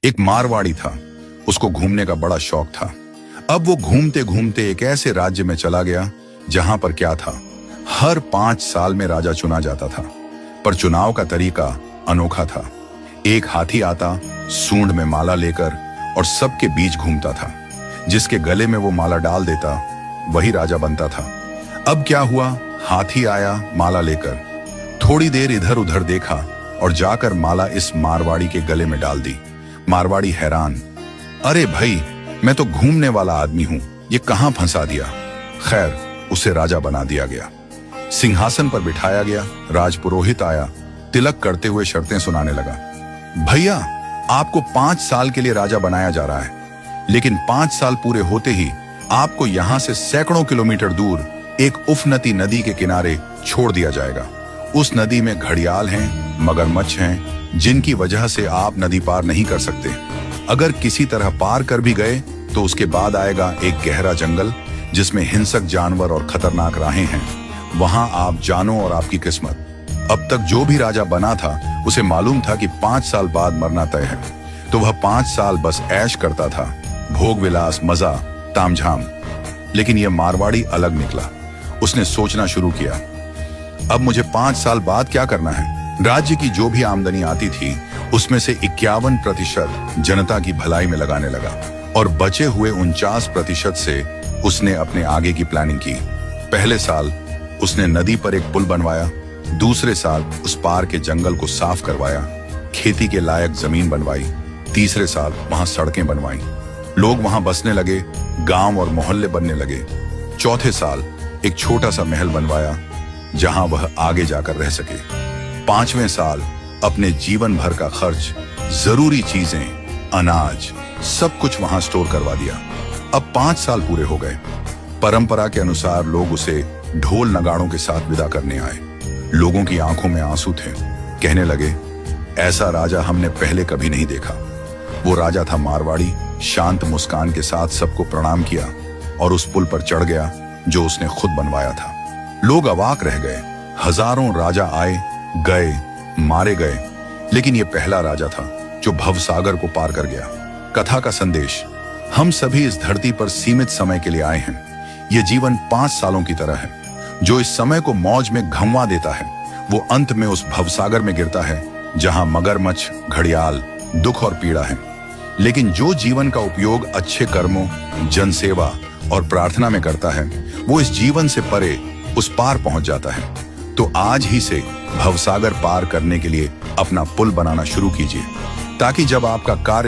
एक मारवाड़ी था, उसको घूमने का बड़ा शौक था। अब वो घूमते घूमते एक ऐसे राज्य में चला गया जहां पर क्या था, हर 5 साल में राजा चुना जाता था। पर चुनाव का तरीका अनोखा था। एक हाथी आता, सूंड में माला लेकर, और सबके बीच घूमता था। जिसके गले में वो माला डाल देता वही राजा बनता था। अब क्या हुआ, हाथी आया माला लेकर, थोड़ी देर इधर उधर देखा और जाकर माला इस मारवाड़ी के गले में डाल दी। मारवाड़ी हैरान, अरे भाई, मैं तो घूमने वाला आदमी हूं, ये कहां फंसा दिया। खैर, उसे राजा बना दिया गया। सिंहासन पर बिठाया गया। राजपुरोहित आया, तिलक करते हुए शर्तें सुनाने लगा। भैया, आपको 5 साल के लिए राजा बनाया जा रहा है, लेकिन 5 साल पूरे होते ही आपको यहां से सैकड़ों किलोमीटर दूर एक उफनती नदी के किनारे छोड़ दिया जाएगा। उस नदी में घड़ियाल हैं, मगरमच्छ हैं, जिनकी वजह से आप नदी पार नहीं कर सकते। अगर किसी तरह पार कर भी गए तो उसके बाद आएगा एक गहरा जंगल जिसमें हिंसक जानवर और खतरनाक राहें हैं। वहां आप जानो और आपकी किस्मत। अब तक जो भी राजा बना था उसे मालूम था कि 5 साल बाद मरना तय है, तो वह 5 साल बस ऐश करता था, भोग विलास, मजा, तामझाम। लेकिन यह मारवाड़ी अलग निकला। उसने सोचना शुरू किया, अब मुझे 5 साल बाद क्या करना है। राज्य की जो भी आमदनी आती थी उसमें से 51% जनता की भलाई में लगाने लगा, और बचे हुए 49% से उसने अपने आगे की प्लानिंग की। पहले साल उसने नदी पर एक पुल बनवाया, दूसरे साल उस पार के जंगल को साफ करवाया, खेती के लायक जमीन बनवाई, तीसरे साल वहां सड़कें बनवाई, लोग वहां बसने लगे, गांव और मोहल्ले बनने लगे। चौथे साल एक छोटा सा महल बनवाया जहां वह आगे जाकर रह सके। 5वें साल अपने जीवन भर का खर्च, जरूरी चीजें, अनाज, सब कुछ वहां स्टोर करवा दिया। अब 5 साल पूरे हो गए। परंपरा के अनुसार लोग उसे ढोल नगाड़ों के साथ विदा करने आए। लोगों की आंखों में आंसू थे। कहने लगे, ऐसा राजा हमने पहले कभी नहीं देखा। वो राजा था मारवाड़ी। शांत मुस्कान के साथ सबको प्रणाम किया और उस पुल पर चढ़ गया जो उसने खुद बनवाया था। लोग अवाक रह गए। हजारों राजा आए गए, मारे गए, लेकिन ये पहला राजा था जो भवसागर को पार कर गया। कथा का संदेश, हम सभी इस धरती पर सीमित समय के लिए आए हैं। ये जीवन 5 सालों की तरह है। जो इस समय को मौज में घंवा देता है वो अंत में उस भवसागर में गिरता है जहां मगरमच्छ, घड़ियाल, दुख और पीड़ा है। लेकिन जो जीवन का उपयोग अच्छे कर्मों, जनसेवा और प्रार्थना में करता है वो इस जीवन से परे उस पार पहुंच जाता है। तो आज ही से भवसागर पार करने के लिए अपना पुल बनाना शुरू कीजिए, ताकि जब आपका कार्य